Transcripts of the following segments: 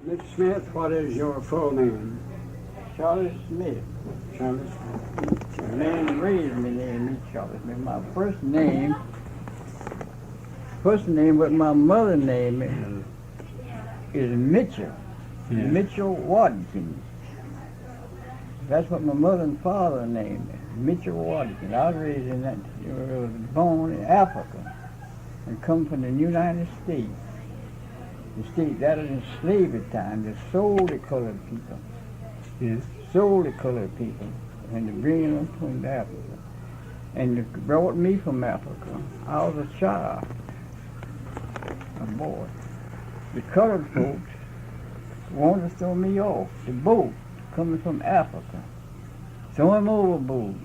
Mr. Smith, what is your full name? Charlotte Smith. Charlotte Smith. The man raised me named me Charlotte Smith. My first name what my mother named me is Mitchell. Yeah. Mitchell Watkins. That's what my mother and father named me, Mitchell Watkins. I was raised in that, was born in Africa and come from the United States. The state that was in slavery time, they sold the colored people. Yes. Sold the colored people and they bring them to Africa. And they brought me from Africa. I was a child, a boy. The colored folks wanted to throw me off the boat coming from Africa. Throw him overboard.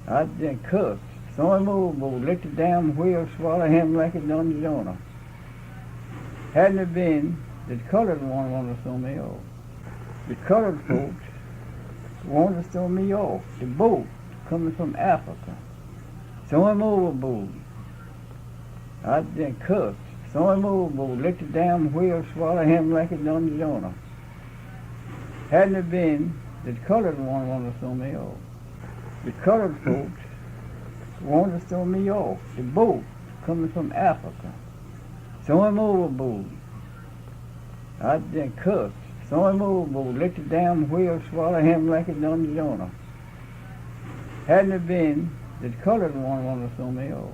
I then cussed. Throw him overboard. Let the damn whale swallow him like it done Jonah. Hadn't it been the colored one wanted to throw me off. The colored folks wanted to throw me off the boat coming from Africa. Throw him overboard. I then cussed. Throw him overboard. Let the damn whale swallow him like it done Jonah. Hadn't it been the colored one wanted to throw me off. The colored folks wanted to throw me off the boat coming from Africa. Throw him overboard. I then cussed. Throw him overboard. Let the damn whale swallow him like it done Jonah. Hadn't it been the colored one wanted to throw me off.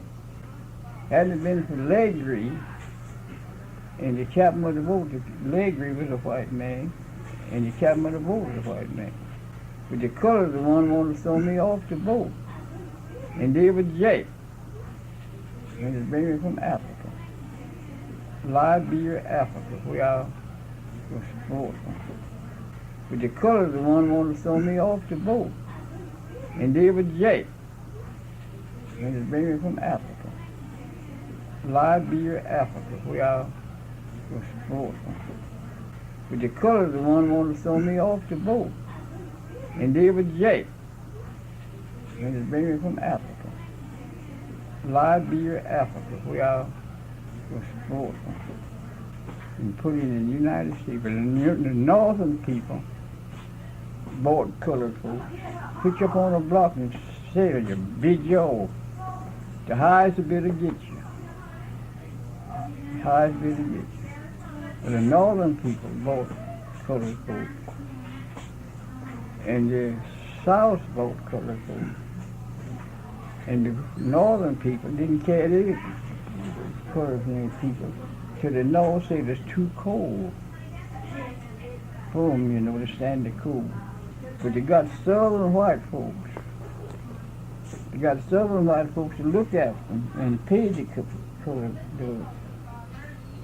Hadn't it been for Legree and the captain of the boat, Legree was a white man, and the captain of the boat was a white man. But the colored one wanted to throw me off the boat. And they were Jake. And they bring me from Africa. Liberia, Africa, where I was born from. But the colored one wanted to throw me off the boat. And they were Jake. And they bring me from Africa. Liberia, Africa, where I was born from. But the colored one wanted to throw me off the boat. And they were Jake. And they bring me from Africa. Liberia, Africa, where I was born from. And put it in the United States. But the northern people bought colored folks, put you up on a block and sell you, bid you off. The highest bidder get you. The highest bidder get you. But the northern people bought colored folks. And the south bought colored folks. And the northern people didn't care the colored people. To the north said it's too cold for them, you know, to stand the cold. But they got southern white folks. They got southern white folks to look at them and pay the colored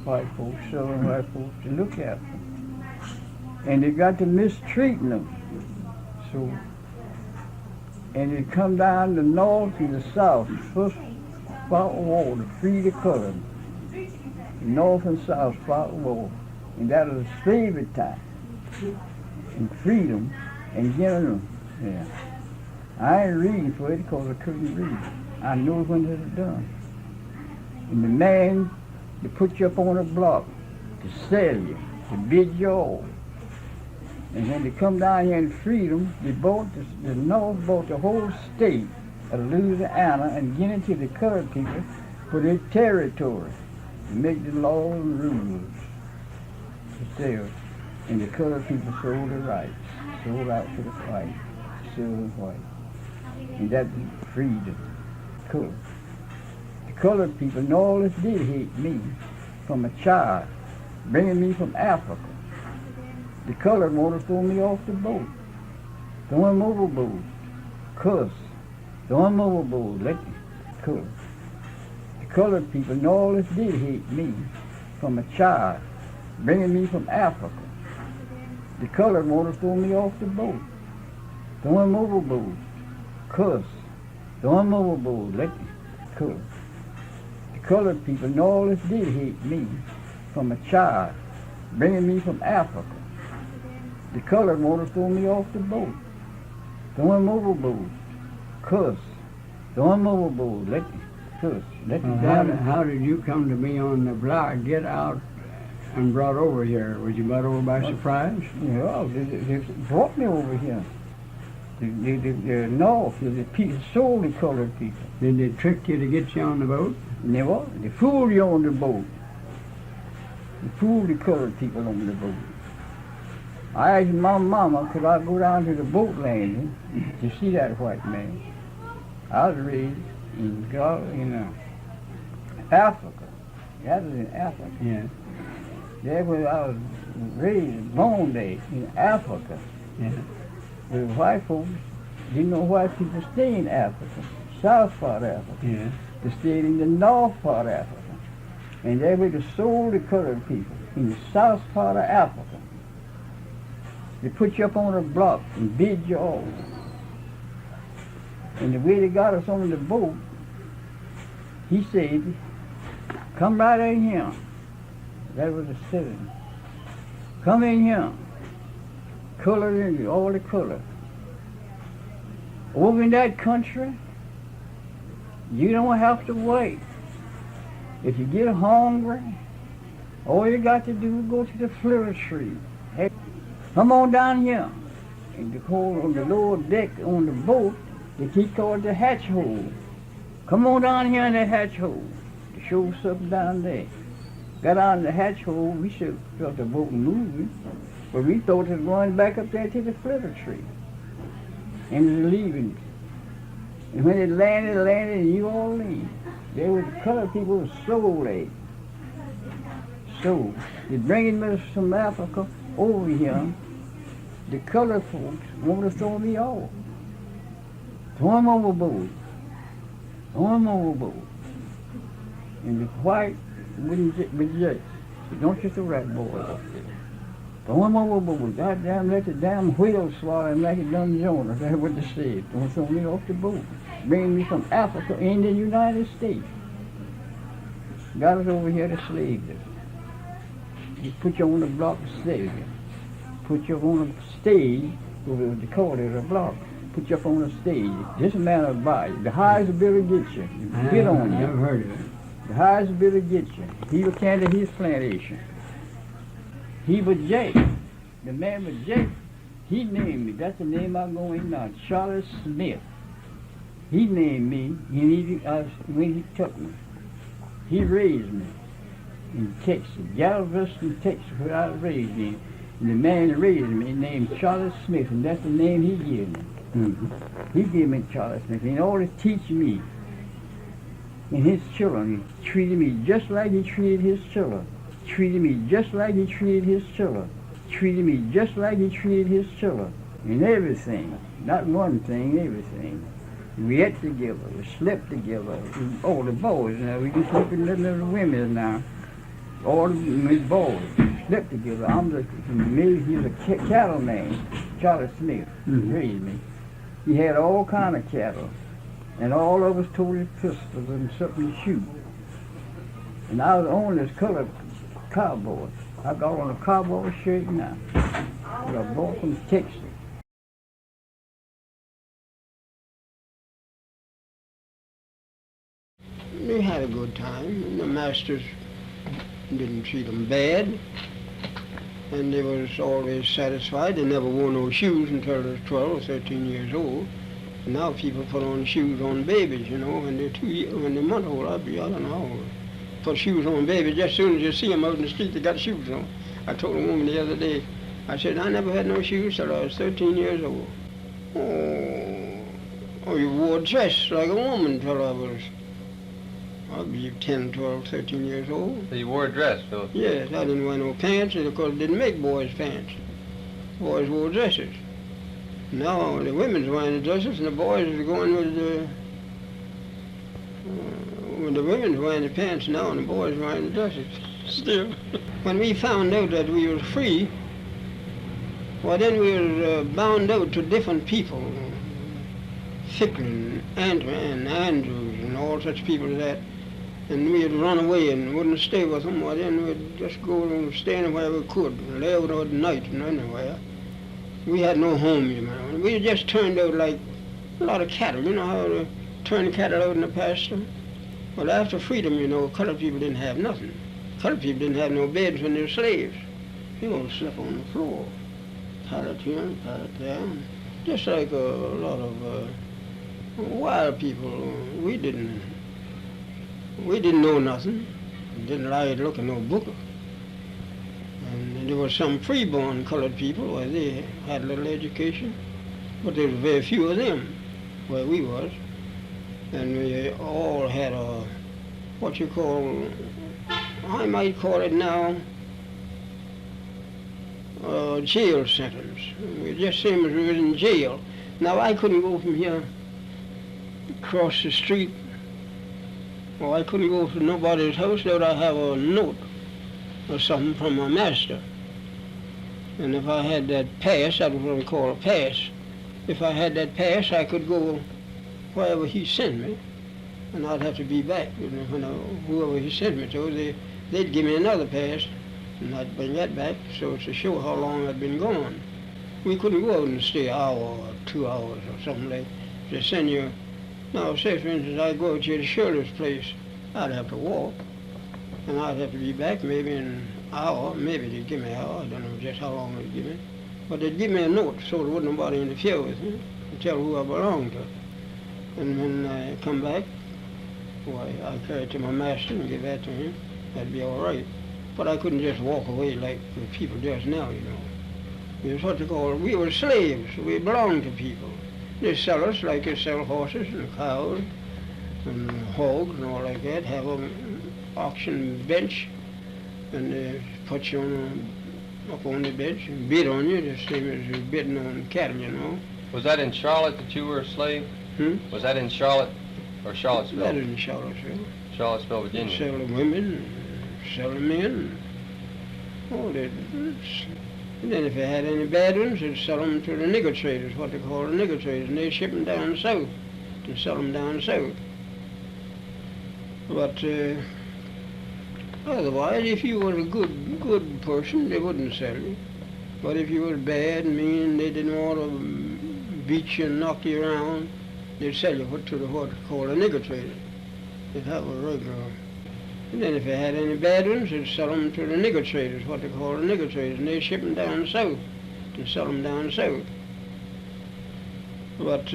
white folks, southern white folks to look at them. And they got to mistreating them. So, and they come down the north and the south, first fought war to free the colored. North and south fought war. And that was slavery time. And freedom and giving them. Yeah. I ain't reading for it because I couldn't read. I knew when it was done. And the man, they put you up on a block to sell you, to bid you off. And when they come down here in freedom, they bought the North bought the whole state of Louisiana and gave it to the colored people for their territory, to make the laws and rules to sell. And the colored people sold the rights, sold out to the white, silver and white. And that freed the colored. The colored people, and all this did hate me from a child, bringing me from Africa. The colored wanted to throw me off the boat. Throw him overboard. Cuss. Throw him overboard. Let me cuss. The colored people, and all this did hate me from a child, bringing me from Africa. The colored wanted to throw me off the boat. Throw him overboard. Cuss. Throw him overboard. Let me cuss. The colored people, and all this did hate me from a child, bringing me from Africa. The colored wanted to throw me off the boat. Throw him overboard. Cuss. Throw him overboard. Let me cuss. Let me down. How did you come to be on the block? Get out and brought over here? Was you brought over by surprise? Yeah, they brought me over here. The North, solely colored people. Did they trick you to get you on the boat? Never. They fooled you on the boat. They fooled the colored people on the boat. I asked my mama, could I go down to the boat landing to see that white man? I was raised in Africa. That was in Africa. Yeah. There was I was raised, born there in Africa. Yeah. The white folks didn't know white people stay in Africa, south part of Africa. Yeah. They stayed in the north part of Africa. And they were the solely colored people in the south part of Africa. They put you up on a block and bid you off. And the way they got us on the boat, he said, come right in here. That was the citizen. Come in here. Color in you, all the color. Over in that country, you don't have to wait. If you get hungry, all you got to do is go to the flitter tree. Hey, come on down here. And the hole on the lower deck on the boat, they keep called the hatch hole. Come on down here in the hatch hole. The show something down there. Got on the hatch hole, we should felt the boat moving, but we thought it was going back up there to the flitter tree. And it was leaving. And when it landed in New Orleans. They were the colored people were sold there. So, they're bringing me from Africa over here. The colored folks want to throw me off. Throw them overboard. Throw them overboard. And the white wouldn't reject. Don't you throw that boy off there. Throw him overboard. Goddamn, let the damn whale swallow him like it done Jonah. That's what they said. Don't throw me off the boat. Bringing me from Africa in the United States. Got us over here to slave us. He put you on the block to slave you. Put you on a stage, what they call it, a block. Put you up on a stage. This man will buy you. The highest bidder get you. Get on you. Never heard of it. The highest bidder get you. He will carry his plantation. He was Jake. The man was Jake. He named me. That's the name I'm going now. Charlotte Smith. He named me when he took me. He raised me in Texas, Galveston, Texas, where I was raised in. And the man that raised me named Charlotte Smith, and that's the name he gave me. Mm-hmm. He gave me Charlotte Smith in order to teach me and his children. He treated me just like he treated his children. Treated me just like he treated his children. Treated me just like he treated his children. In everything. Not one thing, everything. We ate together, we slept together. All the boys, now we can sleep with the women now. All the boys slept together. He's a cattle man, Charlie Smith, raised me. He had all kind of cattle. And all of us toted pistols and something to shoot. And I was on this colored cowboy. I got on a cowboy shirt now. That I bought from Texas. They had a good time. The masters didn't treat them bad. And they was always satisfied. They never wore no shoes until they were 12 or 13 years old. And now people put on shoes on babies, you know, when they're month old. I don't know how old. Put shoes on babies. Just as soon as you see them out in the street, they got shoes on. I told a woman the other day, I said, I never had no shoes till I was 13 years old. Oh, you wore a dress like a woman till I was, I believe, 10, 12, 13 years old. So you wore a dress, Phil? Yes, I didn't wear no pants because they didn't make boys' pants. Boys wore dresses. Now the women's wearing the dresses and the boys are going with the women's wearing the pants now and the boys wearing the dresses still. When we found out that we were free, well then we were bound out to different people. Ficklin, and Andrews and all such people as that. And we'd run away and wouldn't stay with them. Well then we'd just go and stay anywhere we could, and lay out at night and anywhere. We had no home, you know. We just turned out like a lot of cattle. You know how to turn cattle out in the pasture? Well, after freedom, you know, colored people didn't have nothing. Colored people didn't have no beds when they were slaves. They all slept on the floor. Pallet here, pallet there. Just like a lot of wild people. We didn't know nothing. Didn't like to look at no book. And there were some freeborn colored people where they had a little education, but there were very few of them where we was. And we all had a, what you call, I might call it now, jail sentence. We just same as we was in jail. Now I couldn't go from here across the street, or I couldn't go to nobody's house without I have a note or something from my master. And if I had that pass, that was what we call a pass. If I had that pass, I could go wherever he sent me, and I'd have to be back. You know, whoever he sent me to, they'd give me another pass, and I'd bring that back, so to show how long I'd been gone. We couldn't go out and stay an hour or 2 hours or something like that. Just send you. Now, say for instance, I go out to Shirley's place, I'd have to walk, and I'd have to be back maybe in an hour, maybe they'd give me an hour, I don't know just how long they'd give me. But they'd give me a note so there wouldn't nobody interfere with me, and tell who I belonged to. And when I come back, why, I carry it to my master and give that to him. That'd be all right. But I couldn't just walk away like the people just now, you know. It was what they call, we were slaves. We belonged to people. They sell us like they sell horses and cows and hogs and all like that. Have an auction bench, and they put you up on the bench and bid on you, the same as you're bidding on cattle, you know. Was that in Charlotte that you were a slave? Was that in Charlotte or Charlottesville? That is in Charlottesville. Charlottesville, Virginia. Sell the women, sell the men. Oh, and then if they had any bad ones, they'd sell them to the nigger traders, what they call the nigger traders, and they'd ship them down south and sell them down south. But otherwise, if you were a good person, they wouldn't sell you. But if you were bad and mean, they didn't want to beat you and knock you around, they'd sell you to the what they call a nigger trader. They'd have a regular. And then if they had any bad ones, they'd sell them to the nigger traders, what they call the nigger traders, and they'd ship them down south and sell them down south. But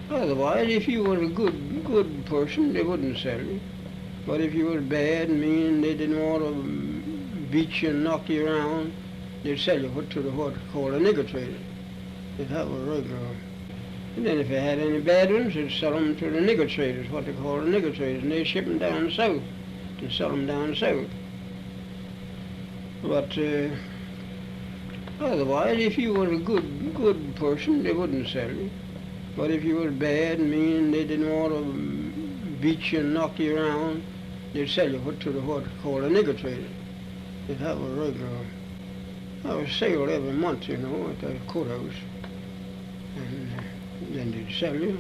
otherwise, if you were a good person, they wouldn't sell you. But if you were bad and mean, they didn't want to beat you and knock you around, they'd sell you to the what they call a nigger trader. They'd have a regular. And then if they had any bad ones, they'd sell them to the nigger traders, what they call the nigger traders, and they'd ship them down south and sell them down south. But otherwise, if you were a good person, they wouldn't sell you. But if you were bad and mean, they didn't want to beat you and knock you around, they'd sell you to the what they call a nigger trader. They'd have a regular, sale every month, you know, at the courthouse. And then they'd sell you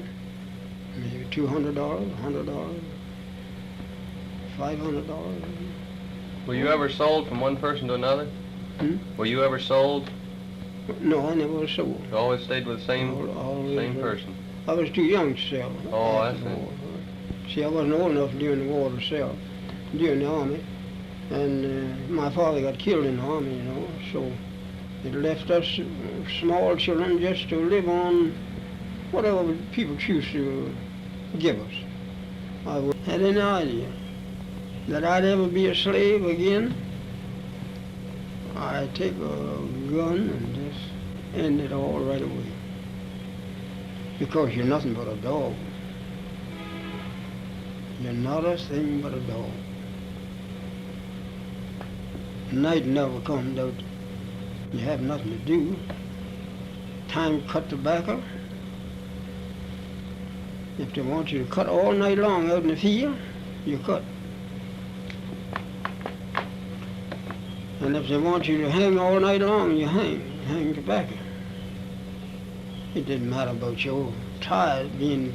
maybe $200, $100, $500. Were you ever sold from one person to another? Were you ever sold? No, I never was sold. You always stayed with the same person? I was too young to sell. Oh, I see. See, I wasn't old enough during the war to sell, during the army. And my father got killed in the army, you know, so it left us small children just to live on whatever people choose to give us. I wouldn't have any idea that I'd ever be a slave again. I'd take a gun and just end it all right away. Because you're nothing but a dog. You're not a thing but a dog. Night never comes out. You have nothing to do. Time to cut tobacco. If they want you to cut all night long out in the field, you cut. And if they want you to hang all night long, you hang tobacco. It didn't matter about your tired, being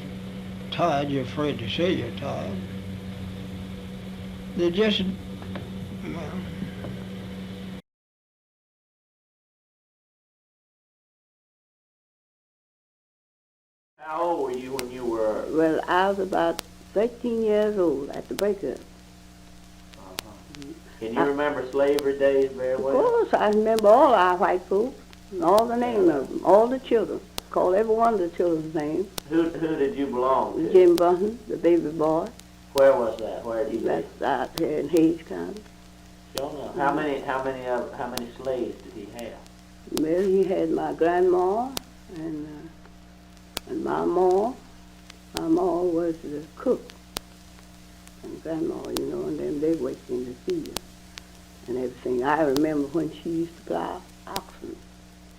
tired, you're afraid to say you're tired. They just, well, How old were you when you were? Well, I was about 13 years old at the breakup. Can you remember slavery days very Of well? course, I remember all our white folks, and all the names of them, all the children. Call every one of the children's names. Who did you belong to? Jim Bunton, the baby boy. Where was that? Where did he live? That's out here in Hayes County. Sure enough. How many slaves did he have? Well, he had my grandma and my ma. My ma was the cook. And grandma, you know, and then they worked in the field and everything. I remember when she used to plow oxen.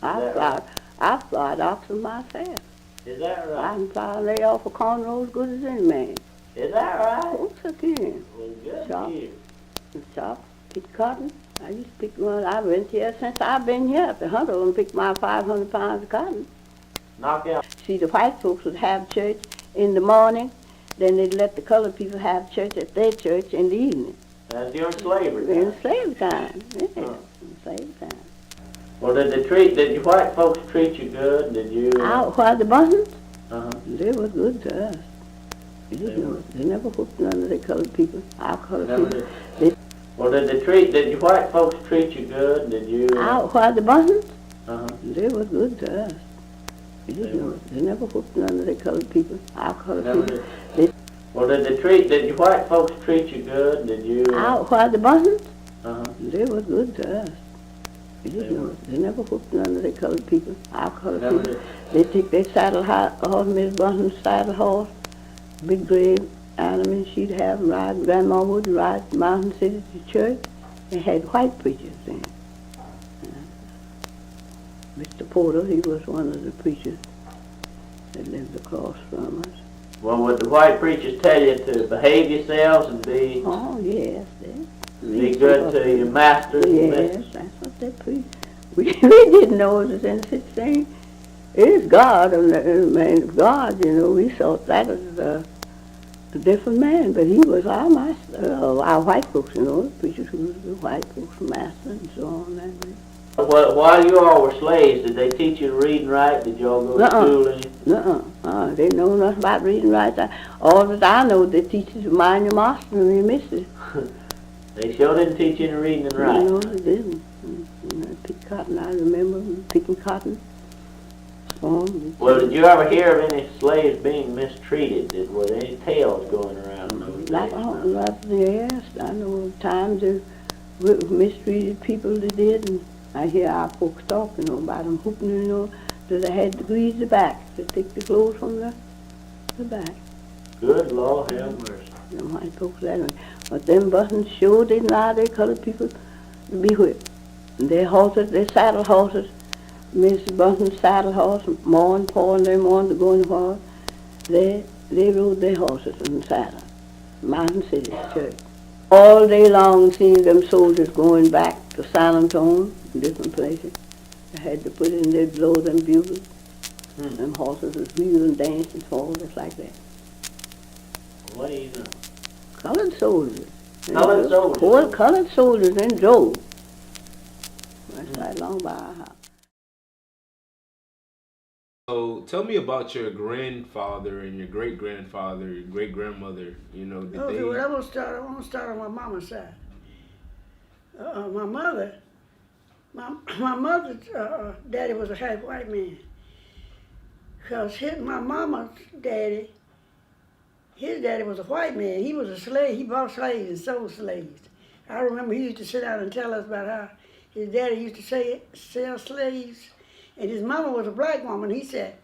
I plowed oxen myself. Is that I right? can plow and lay off a corn row as good as any man. Is that right? Of course I can. Well, good Chop. to hear. And chop, pick cotton. I used to pick one. I've been here since I've been here. The hunter and pick my 500 pounds of cotton. Knock out. See, the white folks would have church in the morning, then they'd let the colored people have church at their church in the evening. That's during slavery In time. slave time, yeah, Huh. in slave time. Well, did you white folks treat you good? Did you? While the Buntons, Uh-huh. they were good to us. They never hooked none of the colored people. Our colored Never people. did. Well, did you white folks treat you good? Did you? While the Buntons, Uh-huh. they were good to us. They never hooked none of the colored people. Our colored Never people. did. Well, did you white folks treat you good? Did you? While the Buntons, Uh-huh. they were good to us. They never hooked none of the colored people. Our colored Never people. did. They take their saddle horse, Miss Bunton's saddle horse, big gray animal, she'd have them ride. Grandma would ride Mountain City to church. They had white preachers then. Mr. Porter, he was one of the preachers that lived across from us. Well, would the white preachers tell you to behave yourselves and be Oh, yes, be good to your masters? and Yes, mistresses? that's what they preached. We didn't know it was any such thing. It is God, and the man of God, you know. We thought that was a different man, but he was our master, our white folks, you know, the preachers who was the white folks' master and so on. That way. Well, while you all were slaves, did they teach you to read and write? Did you all go to Uh-uh. school? Any? They know nothing about reading right. All that I know, they teach you to mind your master and your missus. They sure didn't teach you to read and write. No, they didn't. Pick cotton, I remember picking cotton. Well, did you ever hear of any slaves being mistreated? Were there any tales going around in those days? Yes, I know of times they mistreated people they did, and I hear our folks talk, you know, about them hooping, you know, that they had to grease the back, to take the clothes from the back. Good Lord, have mercy. Them white folks that way. But them Buttons sure didn't allow their colored people to be whipped. And their horses, their saddle horses, Mrs. Bunton's saddle horse, Ma and Pa and them wanted to go in the horse. They rode their horses in the saddle. Mountain City Church. All day long seeing them soldiers going back to San Antonio, different places. They had to put in, they'd blow them bugles. Them horses would wheel and dance and fall just like that. What do you know? Colored soldiers. Colored soldiers? Poor colored soldiers in droves. That's right along by our house. So tell me about your grandfather and your great-grandfather, your great-grandmother. You know, did Okay, they... well, I want to start on my mama's side. My mother's daddy was a half white man. Because my mama's daddy, his daddy was a white man. He was a slave. He bought slaves and sold slaves. I remember he used to sit down and tell us about how his daddy used to sell slaves. And his mama was a black woman. He said,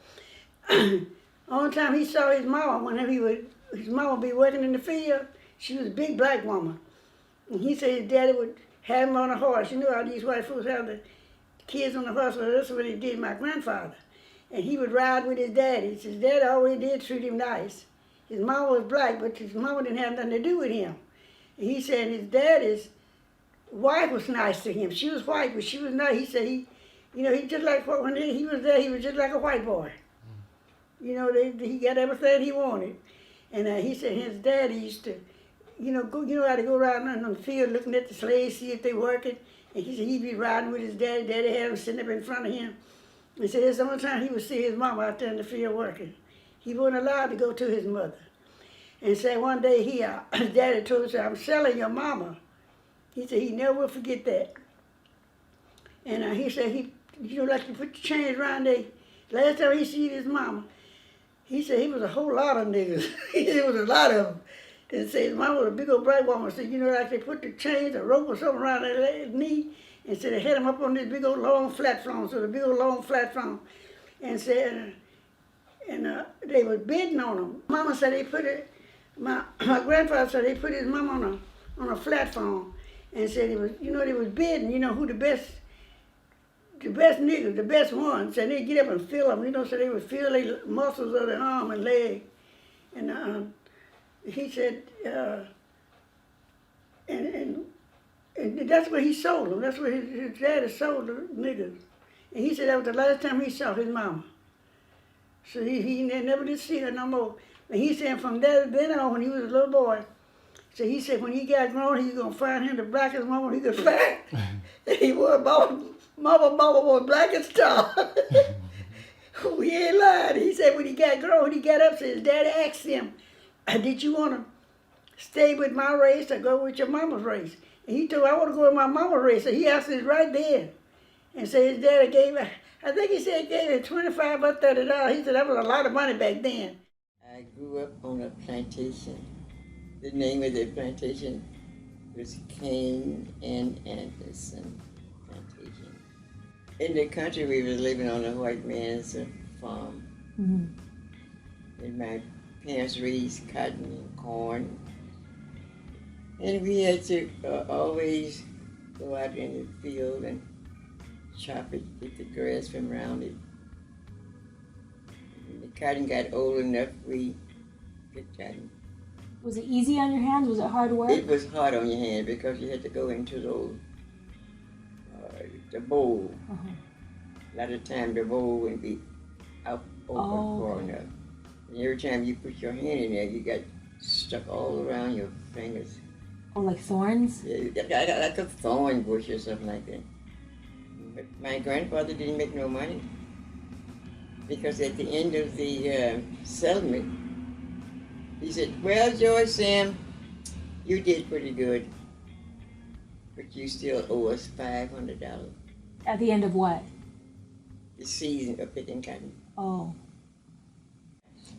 only time he saw his mama, whenever his mama would be working in the field, she was a big black woman. And he said his daddy would have him on a horse. You know how these white folks have the kids on the horse, well, that's what he did my grandfather. And he would ride with his daddy. His daddy always did treat him nice. His mama was black, but his mama didn't have nothing to do with him. And he said his daddy's wife was nice to him. She was white, but she was nice. He said he just like, when he was there, he was just like a white boy. You know, he got everything he wanted. And he said his daddy used to, how to go around on the field looking at the slaves, see if they working. And he said he'd be riding with his daddy. Daddy had him sitting up in front of him. He said that's the only time he would see his mama out there in the field working. He wasn't allowed to go to his mother. And said one day his daddy told him, I'm selling your mama He said he never will forget that. And he said like you put the chains around there. Last time he seen his mama, he said he was a whole lot of niggas. He said it was a lot of them. And said his mama was a big old black woman. Said, like they put the chains, a rope or something around their knee, and said they had him up on this big old long platform, so the big old long platform. And said, they was bidding on him. Mama said they put it, my grandfather said they put his mama on a platform and said it was, they was bidding, who the best niggas, the best ones. And they'd get up and feel them, so they would feel their muscles of their arm and leg. And he said, and that's where he sold them. That's where his daddy sold the niggas. And he said that was the last time he saw his mama. So he never did see her no more. And he said from then on, when he was a little boy, so he said when he got grown, he was going to find him the blackest mama he could find. And he was, mama was black as tar. We ain't lying. He said when he got grown, he got up, so his daddy asked him, did you want to stay with my race or go with your mama's race? And he told him, I want to go with my mama's race. So he asked him right there. And so his daddy gave him, I think he said he gave him $25 or $30. He said that was a lot of money back then. I grew up on a plantation. The name of the plantation was Kane and Anderson Plantation. In the country, we were living on a white man's farm. Mm-hmm. And my parents raised cotton and corn. And we had to always go out in the field and chop it, get the grass from around it. When the cotton got old enough, we could cotton. Was it easy on your hands? Was it hard work? It was hard on your hand because you had to go into the bowl. Uh-huh. A lot of time the bowl wouldn't be out open far enough. And every time you put your hand in there, you got stuck all around your fingers. Oh, like thorns? Yeah, like a thorn bush or something like that. But my grandfather didn't make no money because at the end of the settlement, he said, well, George, Sam, you did pretty good, but you still owe us $500. At the end of what? The season of picking cotton. Oh.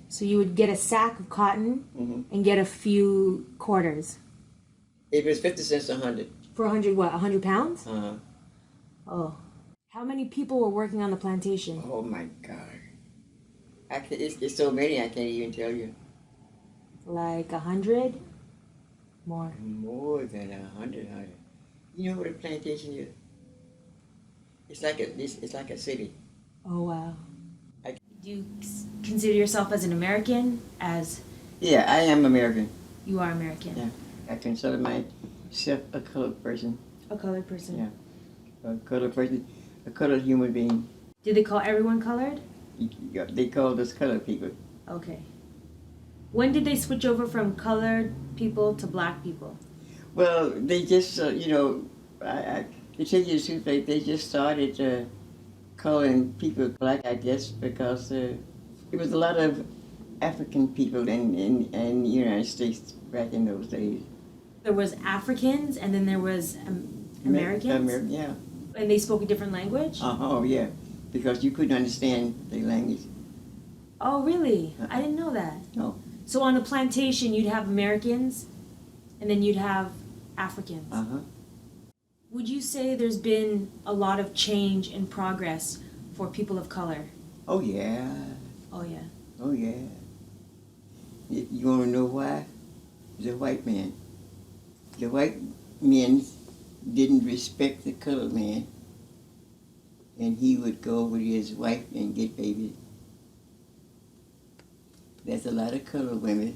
So you would get a sack of cotton Mm-hmm. and get a few quarters. It was 50 cents a 100. For 100 what, 100 pounds? Uh-huh. Oh. How many people were working on the plantation? Oh, my God. It's so many I can't even tell you. Like 100? More. More than 100. You know what a plantation is? It's like a city. Oh, wow. Do you consider yourself as an American? Yeah, I am American. You are American? Yeah. I consider myself a colored person. A colored person? Yeah. A colored person. A colored human being. Did they call everyone colored? They called us colored people. Okay. When did they switch over from colored people to black people? Well, they just, to tell you the truth, they just started calling people black, I guess, because there was a lot of African people in the United States back in those days. There was Africans and then there was Americans? Yeah. And they spoke a different language? Oh, yeah, because you couldn't understand the language. Oh, really? I didn't know that. No. So on the plantation, you'd have Americans and then you'd have Africans. Uh-huh. Would you say there's been a lot of change and progress for people of color? Oh, yeah. Oh, yeah. Oh, yeah. You want to know why? The white man. The white men didn't respect the colored man, and he would go with his wife and get babies. There's a lot of colored women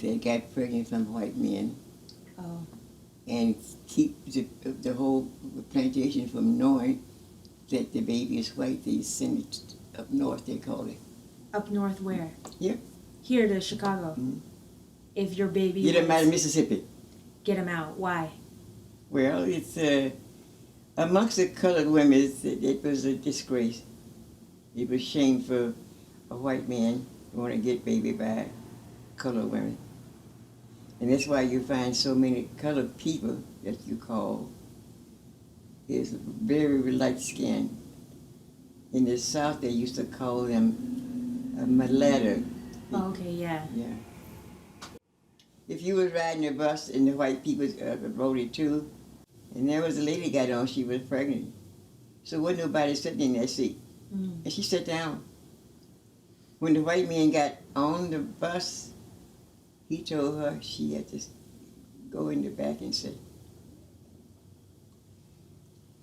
that got pregnant from white men. Oh. And keep the whole plantation from knowing that the baby is white. They send it up north, they call it. Up north where? Here. Here to Chicago. Mm-hmm. If your baby Get him out of Mississippi. Get him out. Why? Well, it's amongst the colored women, it was a disgrace. It was shame for a white man to want to get baby by colored women. And that's why you find so many colored people that you call is very light skinned. In the South, they used to call them mulatto. Oh, okay, yeah. Yeah. If you was riding a bus and the white people rode it too, and there was a lady got on, she was pregnant. So wasn't nobody sitting in that seat. Mm. And she sat down. When the white man got on the bus, he told her she had to go in the back and say,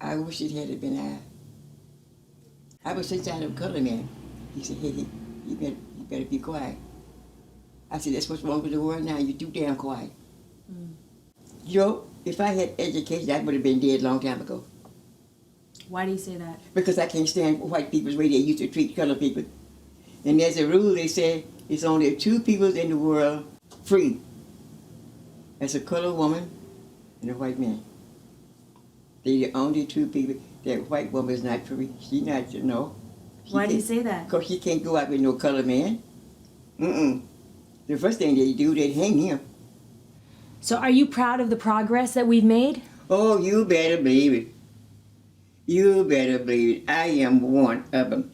I wish it had been I was sitting down with a colored man. He said, hey, you better be quiet. I said, that's what's wrong with the world now, you're too damn quiet. Mm. You know, if I had education, I would have been dead a long time ago. Why do you say that? Because I can't stand white people's way they used to treat colored people. And there's a rule, they say, it's only two people in the world free. That's a colored woman and a white man. They're the only two people. That white woman is not free. She's not, you know. Why do you say that? Because she can't go out with no colored man. The first thing they do, they hang him. So are you proud of the progress that we've made? Oh, you better believe it. You better believe it. I am one of them.